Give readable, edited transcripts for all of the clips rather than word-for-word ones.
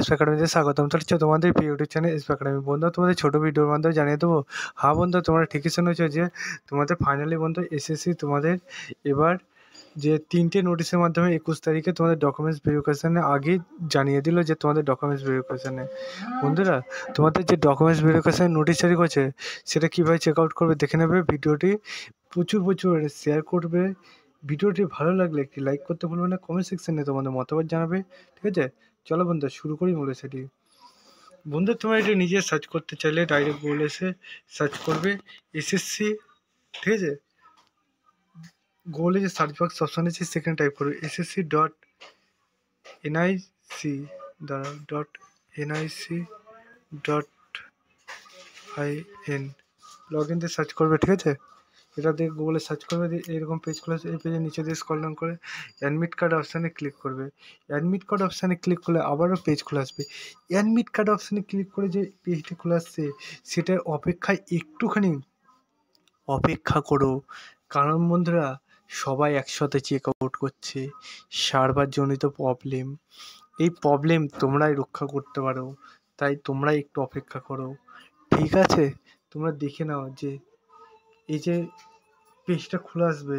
S একাডেমিতে স্বাগতম। তো হচ্ছে তোমাদের প্রিয় ইউটিউব চ্যানেল এস একাডেমি। বন্ধু তোমাদের ছোটো ভিডিওর মাধ্যমে জানিয়ে দেবো। হ্যাঁ বন্ধু, তোমরা ঠিকই শুনেছো যে তোমাদের ফাইনালি বন্ধু এসএসসি তোমাদের এবার যে 3টে নোটিশের মাধ্যমে 21 তারিখে তোমাদের ডকুমেন্টস ভেরিফিকেশানে আগেই জানিয়ে দিল যে তোমাদের ডকুমেন্টস ভেরিফিকেশানে বন্ধুরা তোমাদের যে ডকুমেন্টস ভেরিফিকেশান নোটিশ জারি করছে সেটা কীভাবে চেক আউট করবে দেখে নেবে। ভিডিওটি প্রচুর শেয়ার করবে। ভিডিওটি ভালো লাগলে একটি লাইক করতে ভুলবে না। কমেন্ট সেকশনে তোমাদের মতামত জানাবে, ঠিক আছে? চলো বন্ধু শুরু করি মূল সেটি। বন্ধু তোমরা এটি নিজে সার্চ করতে চাইলে ডাইরেক্ট গুগলে এসে সার্চ করবে এসএসসি, ঠিক আছে? গুগলে যে সার্চ বক্স অপশন আছে সেখানে টাইপ করবে SSC dot NIC .nic.in log in দিয়ে সার্চ করবে, ঠিক আছে? এটা দিয়ে গুগলে সার্চ করবে, দিয়ে এরকম পেজ খুলে আসবে। এই পেজের নিচে দিয়ে স্ক্রল ডাউন করে অ্যাডমিট কার্ড অপশানে ক্লিক করবে। অ্যাডমিট কার্ড অপশানে ক্লিক করলে আবারও পেজ খুলে আসবে। অ্যাডমিট কার্ড অপশানে ক্লিক করে যে পেজটি খুলে আসছে সেটার অপেক্ষায় একটুখানি অপেক্ষা করো, কারণ বন্ধুরা সবাই একসাথে চেক আউট করছে। সার্ভারজনিত প্রবলেম, এই প্রবলেম তোমরাই রক্ষা করতে পারো, তাই তোমরাই একটু অপেক্ষা করো, ঠিক আছে? তোমরা দেখে নাও যে এই যে পেজটা খুলে আসবে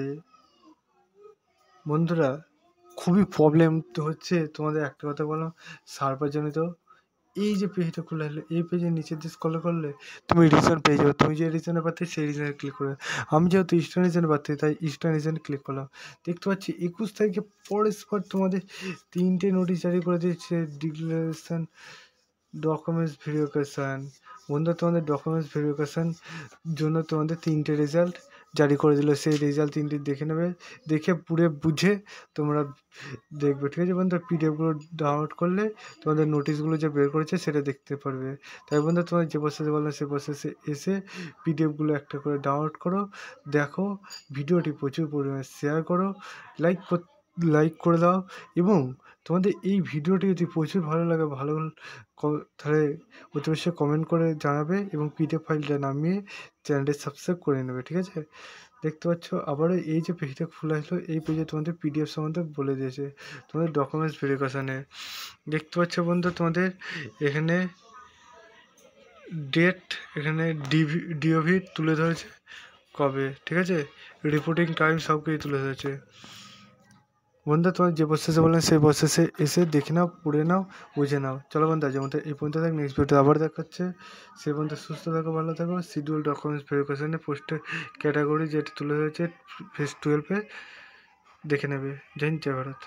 বন্ধুরা, খুবই প্রবলেম তো হচ্ছে। তোমাদের একটা কথা বলো, সার্ভারজনিত এই যে পেজটা খুলে আসলে এই পেজের নিচের দিয়ে স্ক্রল করলে তুমি রিজন পেয়ে যাবে। তুমি যে রিজনে পাচ্ছি সেই রিজনে ক্লিক করবে। আমি যেহেতু ইস্টার্ন রিজনে পাচ্ছি তাই ইস্টার্ন রিজনে ক্লিক করলাম। দেখতে পাচ্ছি 21 তারিখে পরস্পর তোমাদের 3টে নোটিশ জারি করে দিচ্ছে। ডিক্লারেশন ডকুমেন্টস ভেরিফিকেশান বন্ধু, তোমাদের ডকুমেন্টস ভেরিফিকেশান জন্য তোমাদের 3টে রেজাল্ট জারি করে দিল। সেই রেজাল্ট 3টি দেখে নেবে, দেখে পুরো বুঝে তোমরা দেখবে, ঠিক আছে বন্ধু? পিডিএফগুলো ডাউনলোড করলে তোমাদের নোটিশগুলো যে বের করেছে সেটা দেখতে পারবে। তাই বন্ধু তোমার যে প্রসেসে বললাম সেই প্রসেসে এসে পিডিএফগুলো একটা করে ডাউনলোড করো, দেখো। ভিডিওটি প্রচুর পরিমাণে শেয়ার করো, লাইক করে দাও, এবং তোমাদের এই ভিডিওটি যদি প্রচুর ভালো লাগে তাহলে অতি অবশ্যই কমেন্ট করে জানাবে এবং পিডিএফ ফাইলটা নামিয়ে চ্যানেলটি সাবস্ক্রাইব করে নেবে, ঠিক আছে? দেখতে পাচ্ছ আবারও এই যে পেজটা খুলে আসলো, এই পেজে তোমাদের পিডিএফ সম্বন্ধে বলে দিয়েছে তোমাদের ডকুমেন্টস ভেরিফিকেশানে। দেখতে পাচ্ছ বন্ধু তোমাদের এখানে ডেট, এখানে ডিওভি তুলে ধরেছে কবে, ঠিক আছে? রিপোর্টিং টাইম সব কিছু তুলে ধরেছে বন্ধু। তোমার যে প্রসেসে বললেন সেই প্রসেসে এসে দেখে নাও, পড়ে নাও, বুঝে নাও। চলো বন্ধু আজ মধ্যে এই পর্যন্ত থাক, নেক্সট ভিডিও আবার দেখাচ্ছে। সে পর্যন্ত সুস্থ থাকো, ভালো থাকো। শিডিউল ডকুমেন্টস ভেরিফিকেশানে পোস্টের ক্যাটাগরি যেটা তুলে ধরেছে ফেজ 12-এ দেখে নেবে। জয় হিন্দ, জয় ভারত।